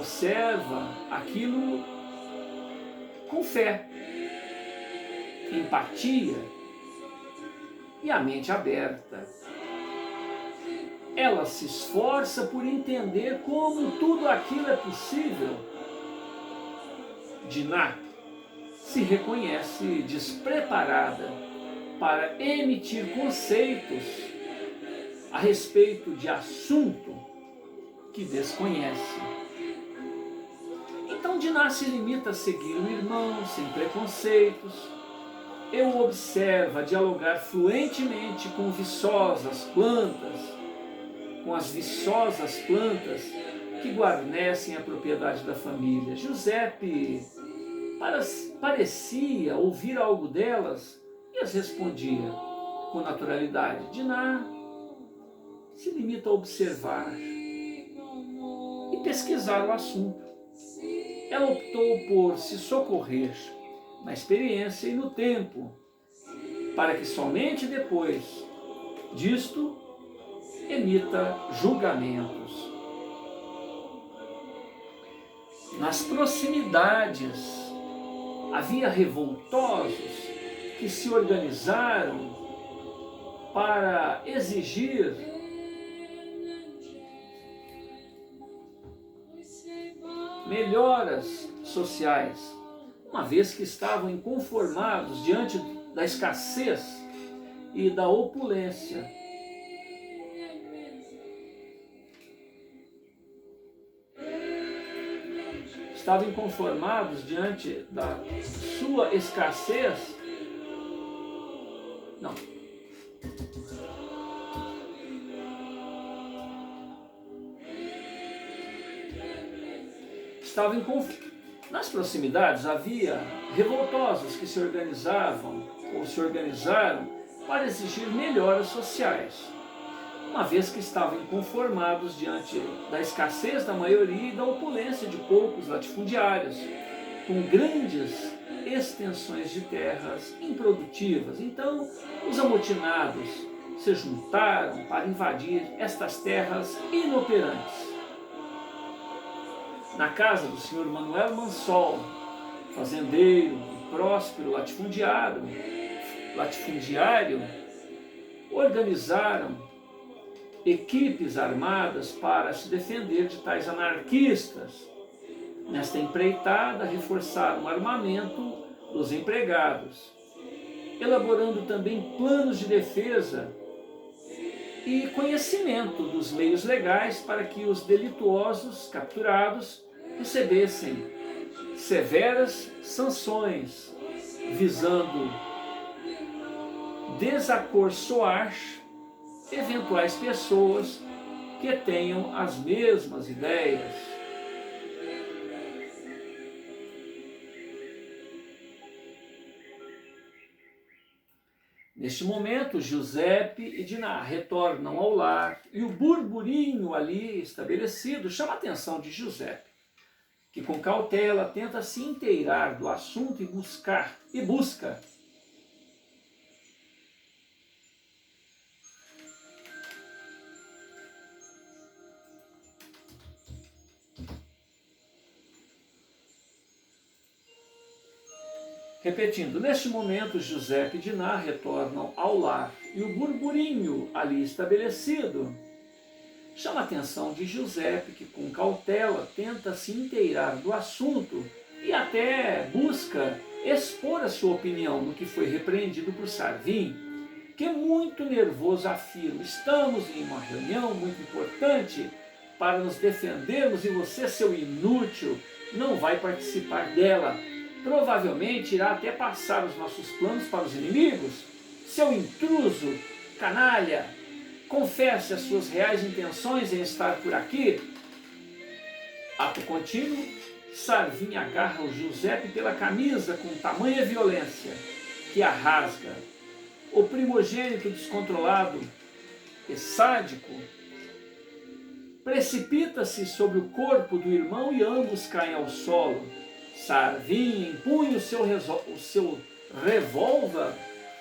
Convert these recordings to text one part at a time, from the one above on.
observa aquilo com fé, empatia e a mente aberta. Ela se esforça por entender como tudo aquilo é possível. Diná se reconhece despreparada para emitir conceitos a respeito de assunto que desconhece. Então Diná se limita a seguir o irmão sem preconceitos. Eu observa dialogar fluentemente com viçosas plantas, com as viçosas plantas que guarnecem a propriedade da família. Giuseppe parecia ouvir algo delas e as respondia com naturalidade. Diná se limita a observar e pesquisar o assunto. Ela optou por se socorrer na experiência e no tempo, para que somente depois disto emita julgamentos. Nas proximidades havia revoltosos que se organizaram para exigir melhoras sociais, uma vez que estavam inconformados diante da escassez e da opulência. Estavam inconformados diante da sua escassez. Não. Nas proximidades havia revoltosos que se organizavam ou se organizaram para exigir melhoras sociais, uma vez que estavam inconformados diante da escassez da maioria e da opulência de poucos latifundiários, com grandes extensões de terras improdutivas. Então, os amotinados se juntaram para invadir estas terras inoperantes. Na casa do senhor Manuel Mansol, fazendeiro e próspero latifundiário, organizaram equipes armadas para se defender de tais anarquistas. Nesta empreitada, reforçaram o armamento dos empregados, elaborando também planos de defesa e conhecimento dos meios legais para que os delituosos capturados recebessem severas sanções, visando desacorçoar eventuais pessoas que tenham as mesmas ideias. Neste momento, Giuseppe e Diná retornam ao lar e o burburinho ali estabelecido chama a atenção de Giuseppe, que com cautela tenta se inteirar do assunto e busca Repetindo, neste momento, Giuseppe e Diná retornam ao lar e o burburinho ali estabelecido chama a atenção de Giuseppe, que com cautela tenta se inteirar do assunto e até busca expor a sua opinião no que foi repreendido por Sarvin, que muito nervoso afirma: estamos em uma reunião muito importante para nos defendermos e você, seu inútil, não vai participar dela. Provavelmente irá até passar os nossos planos para os inimigos. Seu intruso, canalha, confesse as suas reais intenções em estar por aqui. Ato contínuo, Sarvin agarra o Giuseppe pela camisa com tamanha violência que a rasga. O primogênito descontrolado e sádico precipita-se sobre o corpo do irmão e ambos caem ao solo. Sarvin empunha o seu revólver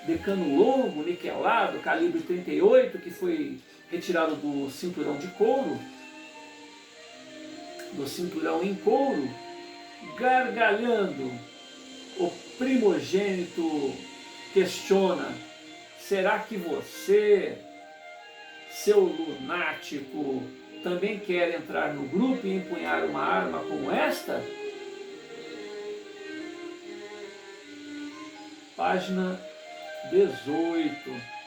de cano longo, niquelado, calibre 38, que foi retirado do cinturão de couro, do cinturão em couro, gargalhando, o primogênito questiona: será que você, seu lunático, também quer entrar no grupo e empunhar uma arma como esta? Página 18.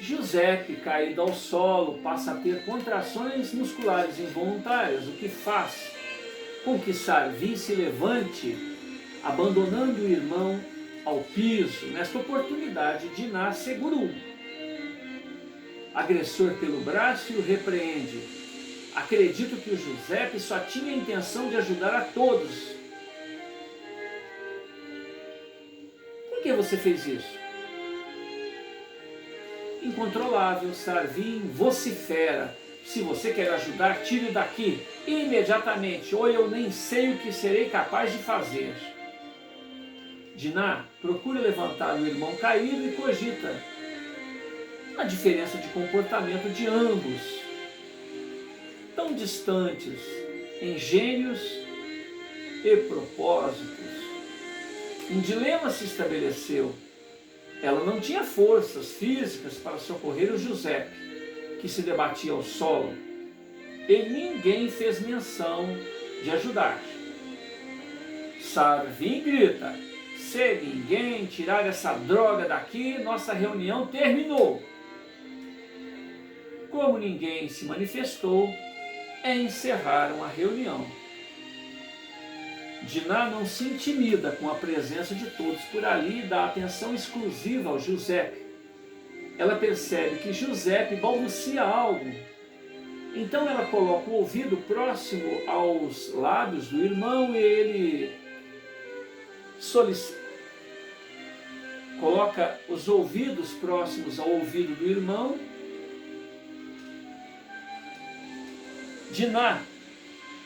Giuseppe, caído ao solo, passa a ter contrações musculares involuntárias, o que faz com que Sarvin se levante, abandonando o irmão ao piso. Nesta oportunidade, Dinah segura-o agressor pelo braço e o repreende. Acredito que o Giuseppe só tinha a intenção de ajudar a todos. Por que você fez isso? Incontrolável, Sarvin vocifera: se você quer ajudar, tire daqui imediatamente, ou eu nem sei o que serei capaz de fazer. Dinah procura levantar o irmão caído e cogita a diferença de comportamento de ambos, tão distantes em gênios e propósitos. Um dilema se estabeleceu. Ela não tinha forças físicas para socorrer o Giuseppe, que se debatia ao solo, e ninguém fez menção de ajudar. Sarvin grita: se ninguém tirar essa droga daqui, nossa reunião terminou. Como ninguém se manifestou, encerraram a reunião. Dinah não se intimida com a presença de todos por ali e dá atenção exclusiva ao Giuseppe. Ela percebe que Giuseppe balbucia algo. Então ela coloca o ouvido próximo aos lábios do irmão e ele coloca os ouvidos próximos ao ouvido do irmão. Dinah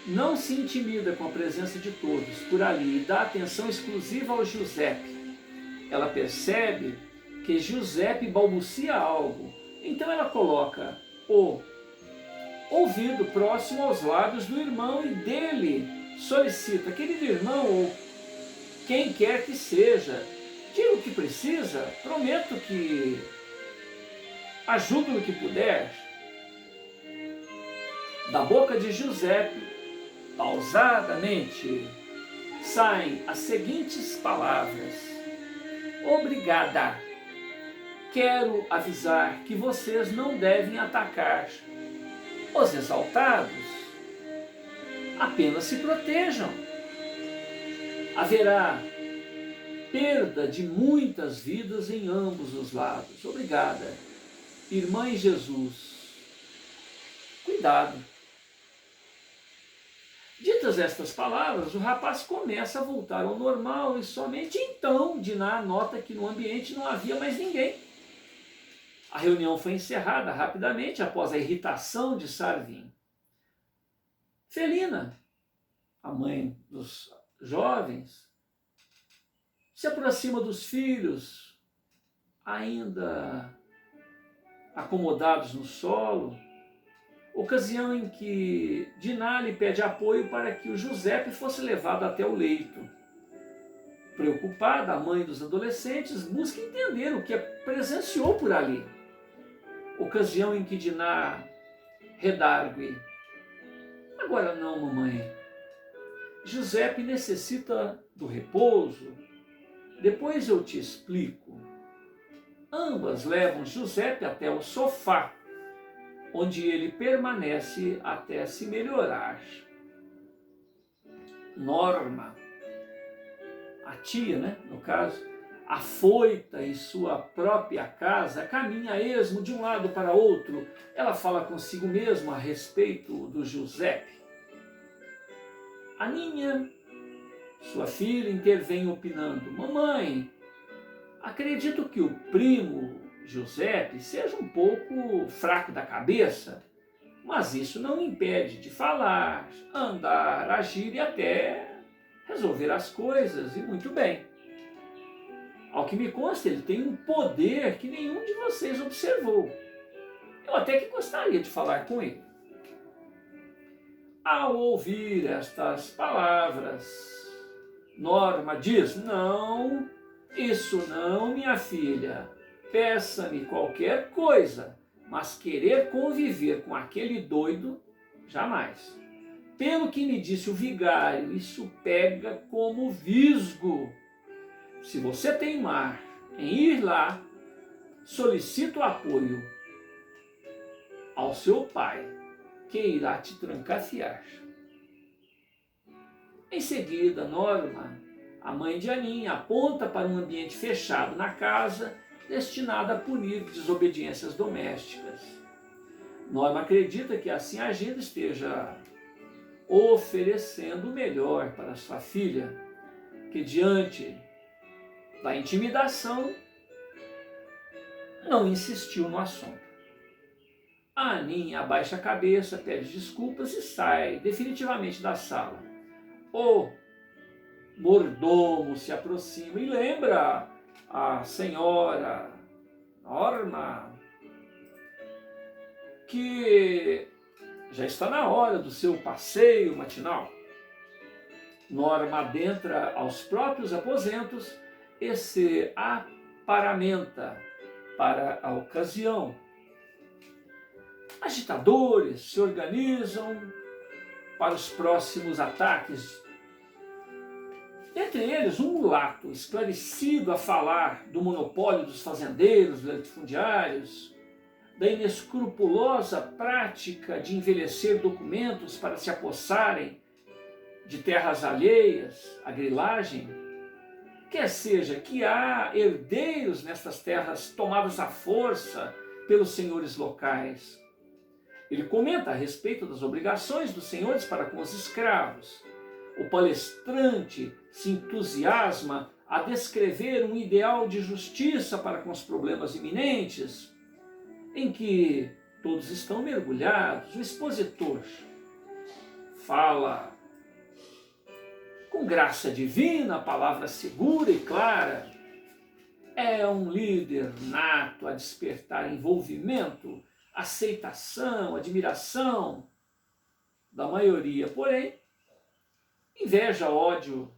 não se intimida com a presença de todos por ali e dá atenção exclusiva ao Giuseppe. Ela percebe que Giuseppe balbucia algo. Então ela coloca o ouvido próximo aos lábios do irmão e dele solicita: querido irmão, ou quem quer que seja, diga o que precisa, prometo que ajudo no que puder. Da boca de Giuseppe, pausadamente, saem as seguintes palavras: obrigada. Quero avisar que vocês não devem atacar os exaltados. Apenas se protejam. Haverá perda de muitas vidas em ambos os lados. Obrigada. Irmã em Jesus, cuidado. Ditas estas palavras, o rapaz começa a voltar ao normal e somente então Dinah nota que no ambiente não havia mais ninguém. A reunião foi encerrada rapidamente após a irritação de Sarvin. Felina, a mãe dos jovens, se aproxima dos filhos, ainda acomodados no solo, ocasião em que Dinah lhe pede apoio para que o Giuseppe fosse levado até o leito. Preocupada, a mãe dos adolescentes busca entender o que presenciou por ali. Ocasião em que Dinah redargue: agora não, mamãe. Giuseppe necessita do repouso. Depois eu te explico. Ambas levam Giuseppe até o sofá, onde ele permanece até se melhorar. Norma, a tia, no caso, afoita em sua própria casa, caminha a esmo de um lado para outro. Ela fala consigo mesma a respeito do Giuseppe. Aninha, sua filha, intervém opinando: mamãe, acredito que o primo Giuseppe seja um pouco fraco da cabeça, mas isso não impede de falar, andar, agir e até resolver as coisas, e muito bem. Ao que me consta, ele tem um poder que nenhum de vocês observou. Eu até que gostaria de falar com ele. Ao ouvir estas palavras, Norma diz: não, isso não, minha filha. Peça-me qualquer coisa, mas querer conviver com aquele doido, jamais. Pelo que me disse o vigário, isso pega como visgo. Se você teimar em ir lá, solicito apoio ao seu pai, que irá te trancafiar. Em seguida, Norma, a mãe de Aninha, aponta para um ambiente fechado na casa, destinado a punir desobediências domésticas. Norma acredita que assim agindo esteja oferecendo o melhor para sua filha, que diante da intimidação não insistiu no assunto. A Aninha abaixa a cabeça, pede desculpas e sai definitivamente da sala. O mordomo se aproxima e lembra a senhora Norma que já está na hora do seu passeio matinal. Norma adentra aos próprios aposentos e se aparamenta para a ocasião. Agitadores se organizam para os próximos ataques. Entre eles, um mulato esclarecido a falar do monopólio dos fazendeiros latifundiários, da inescrupulosa prática de envelhecer documentos para se apossarem de terras alheias, a grilagem, quer seja que há herdeiros nestas terras tomadas à força pelos senhores locais. Ele comenta a respeito das obrigações dos senhores para com os escravos. O palestrante se entusiasma a descrever um ideal de justiça para com os problemas iminentes, em que todos estão mergulhados. O expositor fala com graça divina, palavra segura e clara. É um líder nato a despertar envolvimento, aceitação, admiração da maioria. Porém, inveja, ódio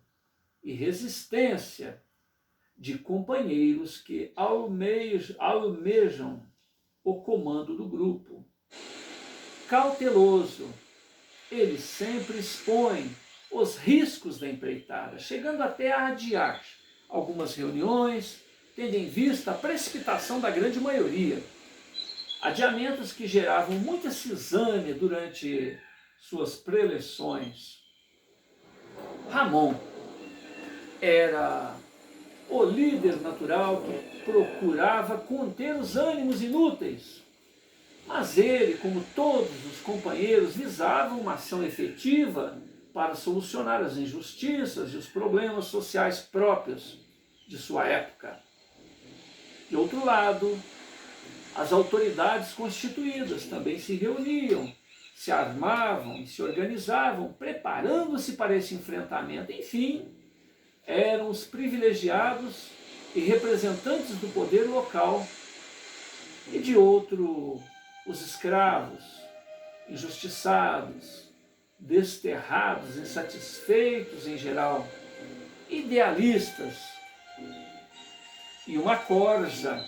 e resistência de companheiros que almejam o comando do grupo. Cauteloso, ele sempre expõe os riscos da empreitada, chegando até a adiar algumas reuniões, tendo em vista a precipitação da grande maioria. Adiamentos que geravam muita cisânia durante suas preleções. Ramon era o líder natural que procurava conter os ânimos inúteis. Mas ele, como todos os companheiros, visava uma ação efetiva para solucionar as injustiças e os problemas sociais próprios de sua época. De outro lado, as autoridades constituídas também se reuniam, se armavam e se organizavam, preparando-se para esse enfrentamento. Enfim, eram os privilegiados e representantes do poder local, e de outro, os escravos, injustiçados, desterrados, insatisfeitos em geral, idealistas, e uma corja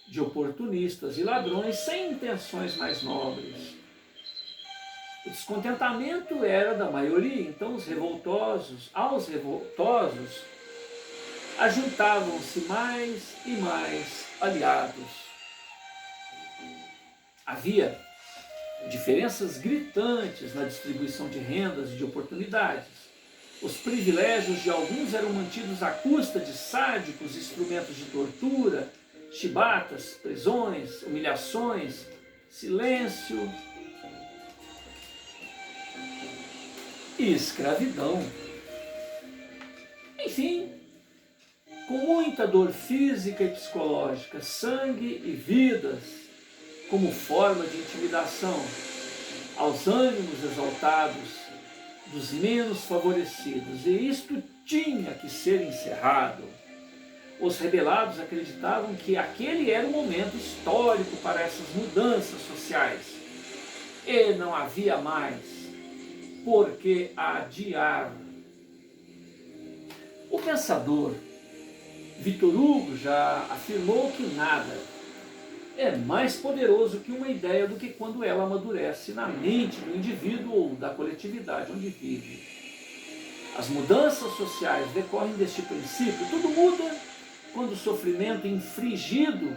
de oportunistas e ladrões sem intenções mais nobres. O descontentamento era da maioria, então aos revoltosos ajuntavam-se mais e mais aliados. Havia diferenças gritantes na distribuição de rendas e de oportunidades. Os privilégios de alguns eram mantidos à custa de sádicos instrumentos de tortura, chibatas, prisões, humilhações, silêncio e escravidão. Enfim, com muita dor física e psicológica, sangue e vidas como forma de intimidação aos ânimos exaltados dos menos favorecidos, e isto tinha que ser encerrado. Os rebelados acreditavam que aquele era o momento histórico para essas mudanças sociais, e não havia mais por que adiar. O pensador Victor Hugo já afirmou que nada é mais poderoso que uma ideia do que quando ela amadurece na mente do indivíduo ou da coletividade onde vive. As mudanças sociais decorrem deste princípio. Tudo muda quando o sofrimento infringido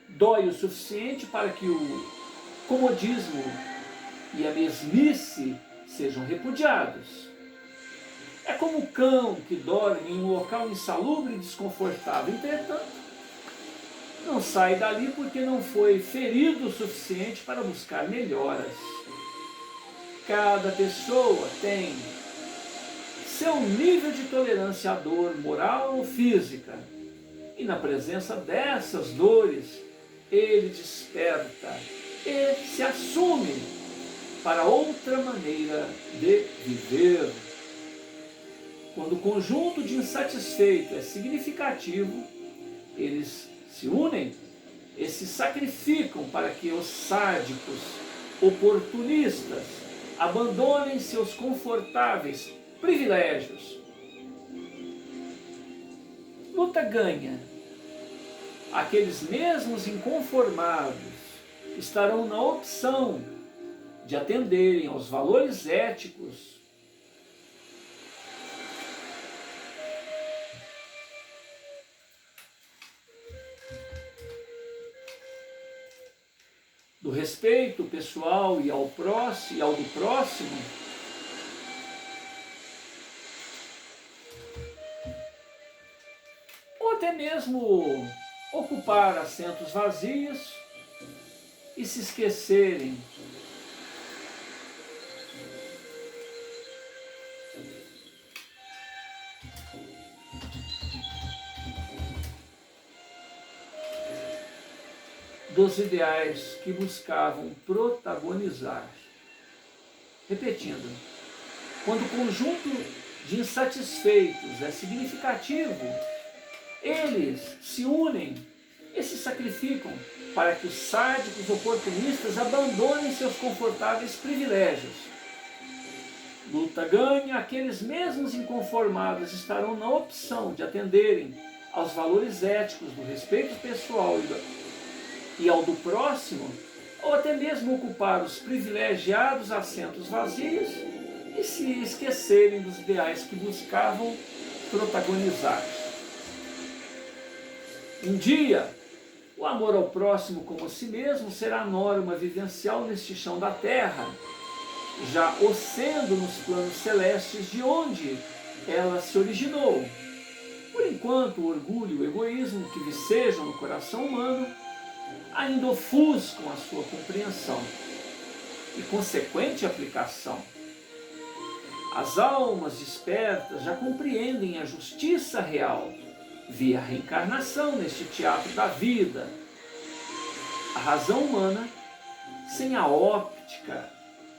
dói o suficiente para que o comodismo e a mesmice sejam repudiados. É como o cão que dorme em um local insalubre e desconfortável. Entretanto, não sai dali porque não foi ferido o suficiente para buscar melhoras. Cada pessoa tem seu nível de tolerância à dor, moral ou física. E na presença dessas dores, ele desperta e se assume para outra maneira de viver. Quando o conjunto de insatisfeitos é significativo, eles se unem e se sacrificam para que os sádicos, oportunistas, abandonem seus confortáveis privilégios. Luta ganha. Aqueles mesmos inconformados estarão na opção de atenderem aos valores éticos do respeito pessoal e ao do próximo, ou até mesmo ocupar assentos vazios e se esquecerem dos ideais que buscavam protagonizar. Repetindo, quando o conjunto de insatisfeitos é significativo, eles se unem e se sacrificam para que os sádicos oportunistas abandonem seus confortáveis privilégios. Luta ganha, aqueles mesmos inconformados estarão na opção de atenderem aos valores éticos do respeito pessoal e ao do próximo, ou até mesmo ocupar os privilegiados assentos vazios e se esquecerem dos ideais que buscavam protagonizar. Um dia, o amor ao próximo como a si mesmo será a norma vivencial neste chão da terra, já o sendo nos planos celestes de onde ela se originou. Por enquanto, o orgulho e o egoísmo que vicejam no coração humano ainda ofuscam a sua compreensão e consequente aplicação. As almas despertas já compreendem a justiça real via a reencarnação neste teatro da vida. A razão humana, sem a óptica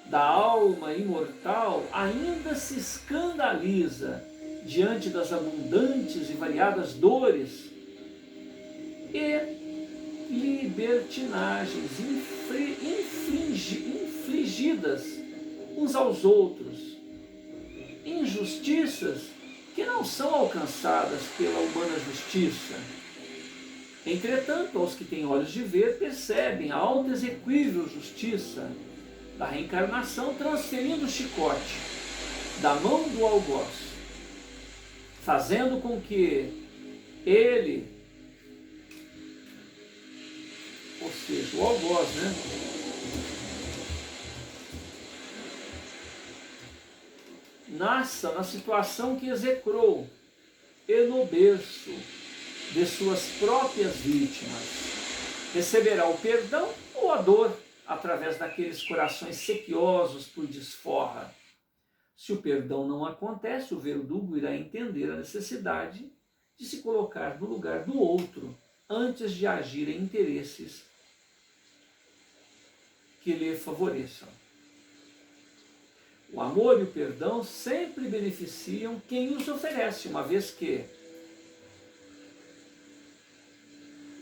da alma imortal, ainda se escandaliza diante das abundantes e variadas dores e libertinagens infligidas uns aos outros, injustiças que não são alcançadas pela humana justiça. Entretanto, aos que têm olhos de ver, percebem a alta exequível justiça da reencarnação transferindo o chicote da mão do algoz, fazendo com que ele, ou seja, o algoz, nasça na situação que execrou e no berço de suas próprias vítimas. Receberá o perdão ou a dor através daqueles corações sequiosos por desforra. Se o perdão não acontece, o verdugo irá entender a necessidade de se colocar no lugar do outro antes de agir em interesses que lhe favoreçam. O amor e o perdão sempre beneficiam quem os oferece, uma vez que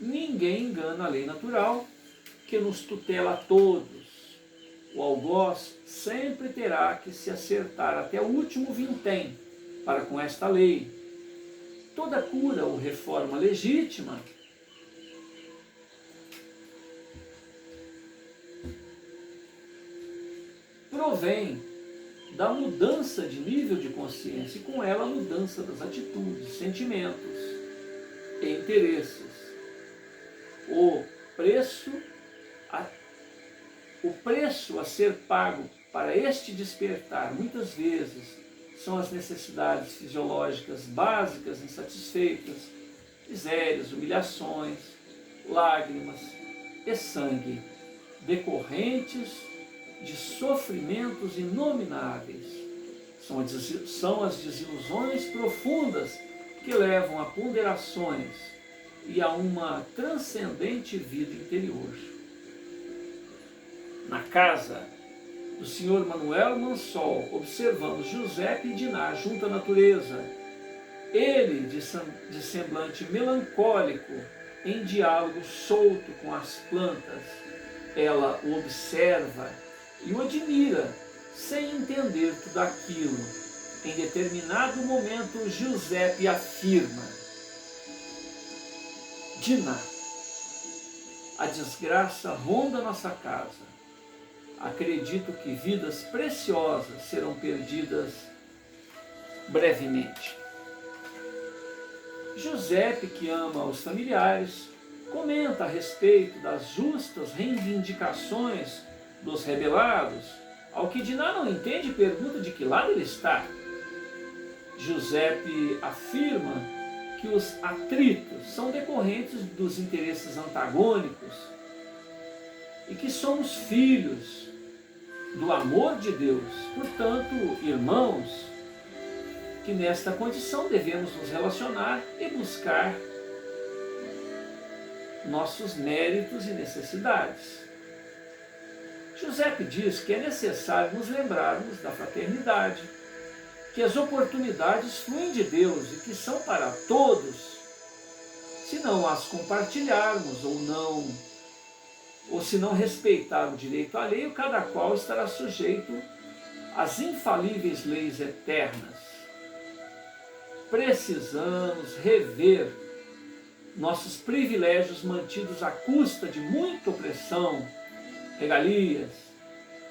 ninguém engana a lei natural que nos tutela a todos. O algoz sempre terá que se acertar até o último vintém para com esta lei. Toda cura ou reforma legítima provém da mudança de nível de consciência e com ela a mudança das atitudes, sentimentos e interesses. O preço a ser pago para este despertar, muitas vezes, são as necessidades fisiológicas básicas insatisfeitas, misérias, humilhações, lágrimas e sangue, decorrentes de sofrimentos inomináveis. São as desilusões profundas que levam a ponderações e a uma transcendente vida interior. Na casa do Sr. Manuel Mansol, observamos Giuseppe e Dinah junto à natureza. Ele, de semblante melancólico, em diálogo solto com as plantas. Ela o observa e o admira, sem entender tudo aquilo. Em determinado momento, Giuseppe afirma: Dinah, a desgraça ronda nossa casa. Acredito que vidas preciosas serão perdidas brevemente. Giuseppe, que ama os familiares, comenta a respeito das justas reivindicações dos rebelados, ao que Dinah não entende e pergunta de que lado ele está. Giuseppe afirma que os atritos são decorrentes dos interesses antagônicos e que somos filhos do amor de Deus. Portanto, irmãos, que nesta condição devemos nos relacionar e buscar nossos méritos e necessidades. Giuseppe diz que é necessário nos lembrarmos da fraternidade, que as oportunidades fluem de Deus e que são para todos. Se não as compartilharmos ou se não respeitar o direito alheio, cada qual estará sujeito às infalíveis leis eternas. Precisamos rever nossos privilégios mantidos à custa de muita opressão, regalias,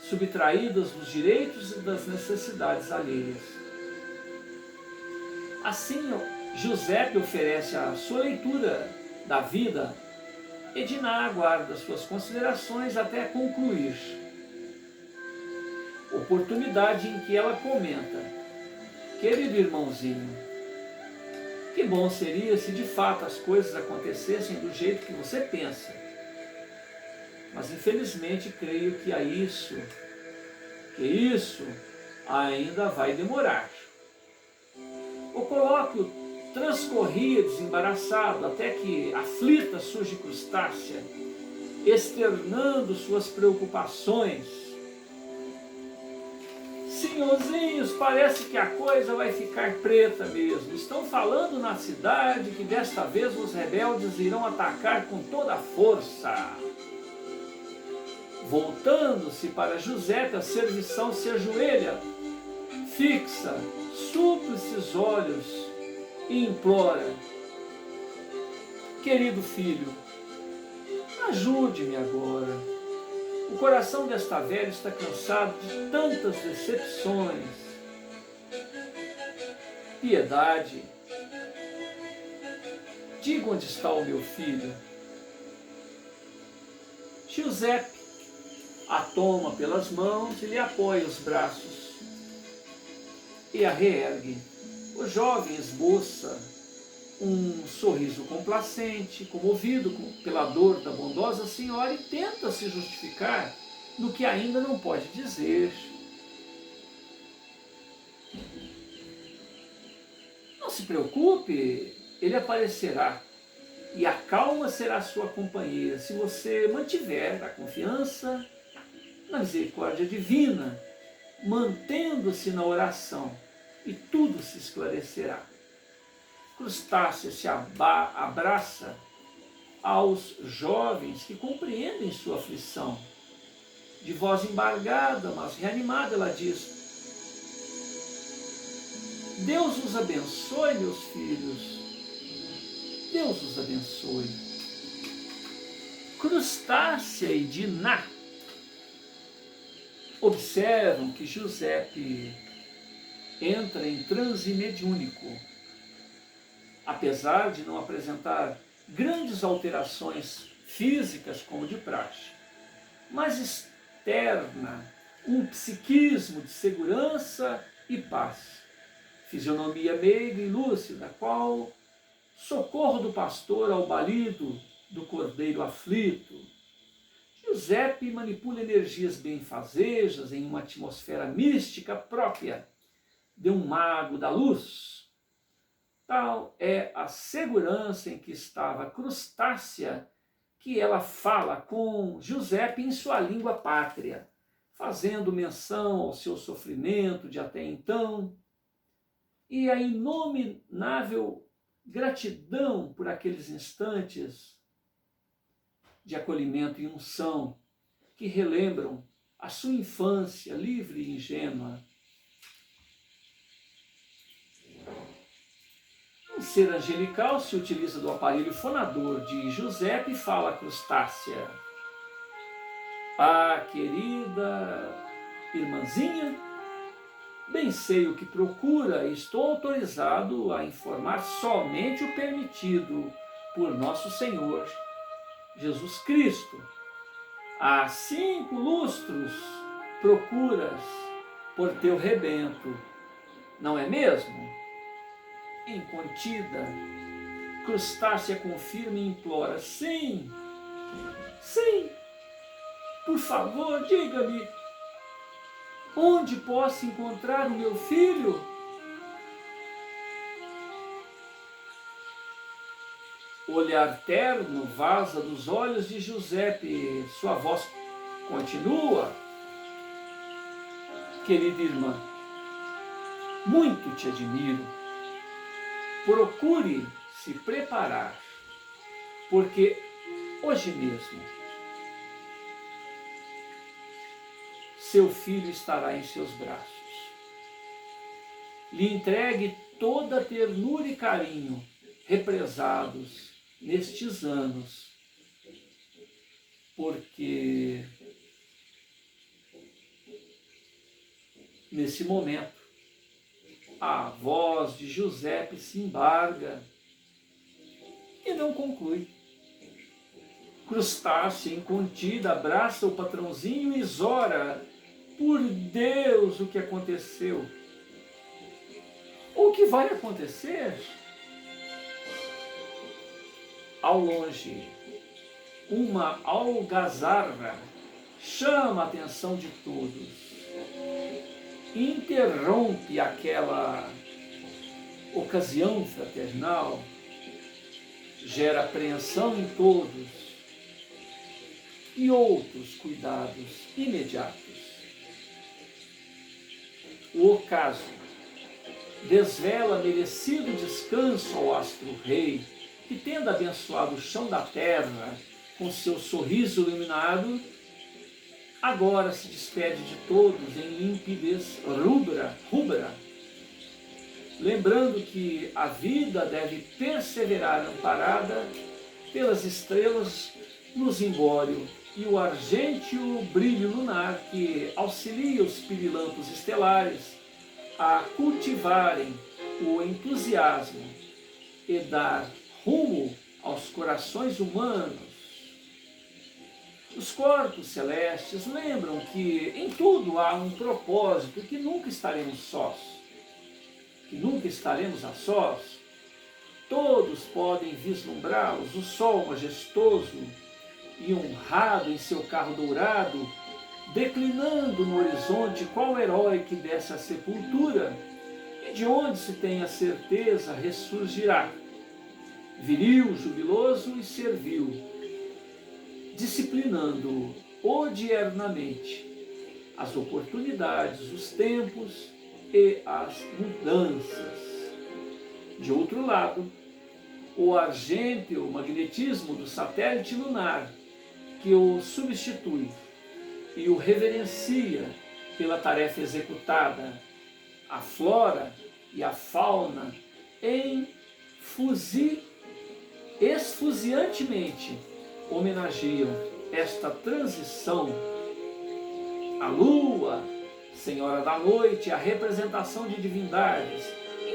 subtraídas dos direitos e das necessidades alheias. Assim, Giuseppe oferece a sua leitura da vida e Dinah aguarda suas considerações até concluir. Oportunidade em que ela comenta: querido irmãozinho, que bom seria se de fato as coisas acontecessem do jeito que você pensa. Mas infelizmente creio que isso ainda vai demorar. O colóquio transcorria desembaraçado até que, aflita, surge Crustácea, externando suas preocupações. Senhorzinhos, parece que a coisa vai ficar preta mesmo. Estão falando na cidade que desta vez os rebeldes irão atacar com toda a força. Voltando-se para Giuseppe, a serviçal se ajoelha, fixa súplices olhos e implora: querido filho, ajude-me agora. O coração desta velha está cansado de tantas decepções. Piedade, diga onde está o meu filho. Giuseppe a toma pelas mãos e lhe apoia os braços e a reergue. O jovem esboça um sorriso complacente, comovido pela dor da bondosa senhora, e tenta se justificar no que ainda não pode dizer. Não se preocupe, ele aparecerá, e a calma será sua companheira, se você mantiver a confiança na misericórdia divina mantendo-se na oração, e tudo se esclarecerá. Crustácea se abraça aos jovens que compreendem sua aflição. De voz embargada, mas reanimada, ela diz: Deus os abençoe, meus filhos. Deus os abençoe. Crustácea e Diná observam que Giuseppe entra em transe mediúnico, apesar de não apresentar grandes alterações físicas como de praxe, mas externa um psiquismo de segurança e paz, fisionomia meiga e lúcida, qual socorro do pastor ao balido do cordeiro aflito. Giuseppe manipula energias benfazejas em uma atmosfera mística própria de um mago da luz. Tal é a segurança em que estava Crustácea, que ela fala com Giuseppe em sua língua pátria, fazendo menção ao seu sofrimento de até então e a inominável gratidão por aqueles instantes de acolhimento e unção que relembram a sua infância livre e ingênua. Um ser angelical se utiliza do aparelho fonador de Giuseppe e fala a Crustácea: Ah, querida irmãzinha, bem sei o que procura e estou autorizado a informar somente o permitido por nosso Senhor Jesus Cristo. Há 5 lustros procuras por teu rebento, não é mesmo? Incontida, Crustácea confirma e implora: sim, sim, por favor, diga-me, onde posso encontrar o meu filho? O olhar terno vaza dos olhos de Giuseppe, sua voz continua: querida irmã, muito te admiro. Procure se preparar, porque hoje mesmo seu filho estará em seus braços. Lhe entregue toda a ternura e carinho represados nestes anos, porque nesse momento a voz de Giuseppe se embarga e não conclui. Crustácea, incontida, abraça o patrãozinho e exora: por Deus, o que aconteceu? O que vai acontecer? Ao longe, uma algazarra chama a atenção de todos. Interrompe aquela ocasião fraternal, gera apreensão em todos e outros cuidados imediatos. O ocaso desvela merecido descanso ao astro-rei, que, tendo abençoado o chão da terra com seu sorriso iluminado, agora se despede de todos em limpidez rubra, lembrando que a vida deve perseverar amparada pelas estrelas no zimbório e o argênteo brilho lunar que auxilia os pirilampos estelares a cultivarem o entusiasmo e dar rumo aos corações humanos. Os corpos celestes lembram que em tudo há um propósito, que nunca estaremos sós, que nunca estaremos a sós. Todos podem vislumbrá-los, o sol majestoso e honrado em seu carro dourado, declinando no horizonte qual herói que desce à sepultura e de onde se tem a certeza ressurgirá, viril, jubiloso e servil, disciplinando odiernamente as oportunidades, os tempos e as mudanças. De outro lado, o argênteo magnetismo do satélite lunar, que o substitui e o reverencia pela tarefa executada, a flora e a fauna esfuziantemente homenageiam esta transição. A lua, senhora da noite, a representação de divindades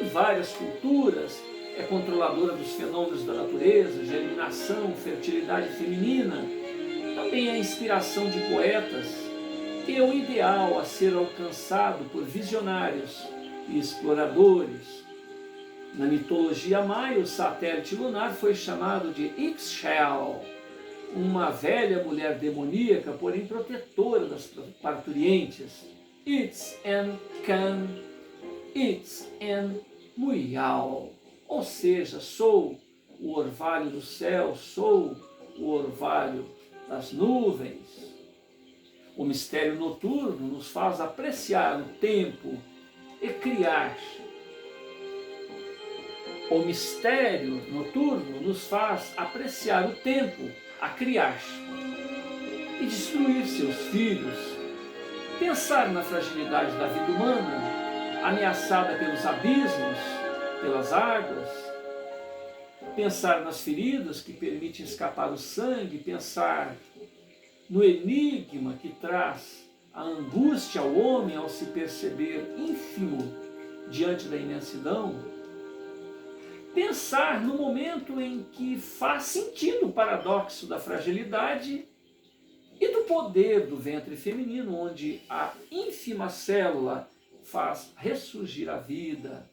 em várias culturas, é controladora dos fenômenos da natureza, germinação, fertilidade feminina, também é a inspiração de poetas e o ideal a ser alcançado por visionários e exploradores. Na mitologia maia, o satélite lunar foi chamado de Ixchel, uma velha mulher demoníaca, porém protetora das parturientes. Itz en Can, Itz en Muyal, ou seja, sou o orvalho do céu, sou o orvalho das nuvens. O mistério noturno nos faz apreciar o tempo e criar. O mistério noturno nos faz apreciar o tempo a criar e destruir seus filhos. Pensar na fragilidade da vida humana, ameaçada pelos abismos, pelas águas. Pensar nas feridas que permitem escapar o sangue, pensar no enigma que traz a angústia ao homem ao se perceber ínfimo diante da imensidão. Pensar no momento em que faz sentido o paradoxo da fragilidade e do poder do ventre feminino, onde a ínfima célula faz ressurgir a vida.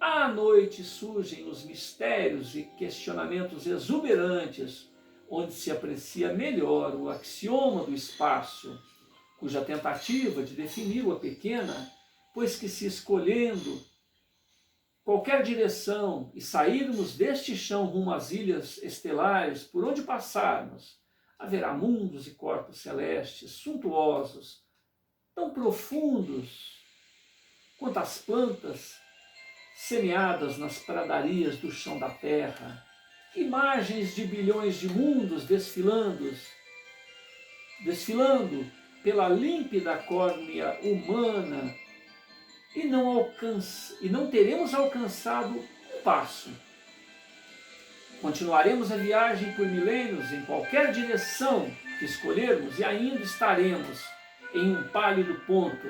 À noite surgem os mistérios e questionamentos exuberantes, onde se aprecia melhor o axioma do espaço, cuja tentativa de defini-lo é pequena, pois que se escolhendo qualquer direção e sairmos deste chão rumo às ilhas estelares, por onde passarmos, haverá mundos e corpos celestes suntuosos, tão profundos quanto as plantas semeadas nas pradarias do chão da terra, imagens de bilhões de mundos desfilando pela límpida córnea humana, e não teremos alcançado um passo. Continuaremos a viagem por milênios em qualquer direção que escolhermos e ainda estaremos em um pálido ponto,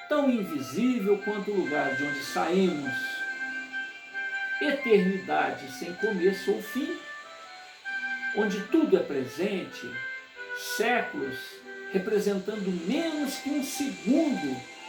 tão invisível quanto o lugar de onde saímos. Eternidade sem começo ou fim, onde tudo é presente, séculos representando menos que um segundo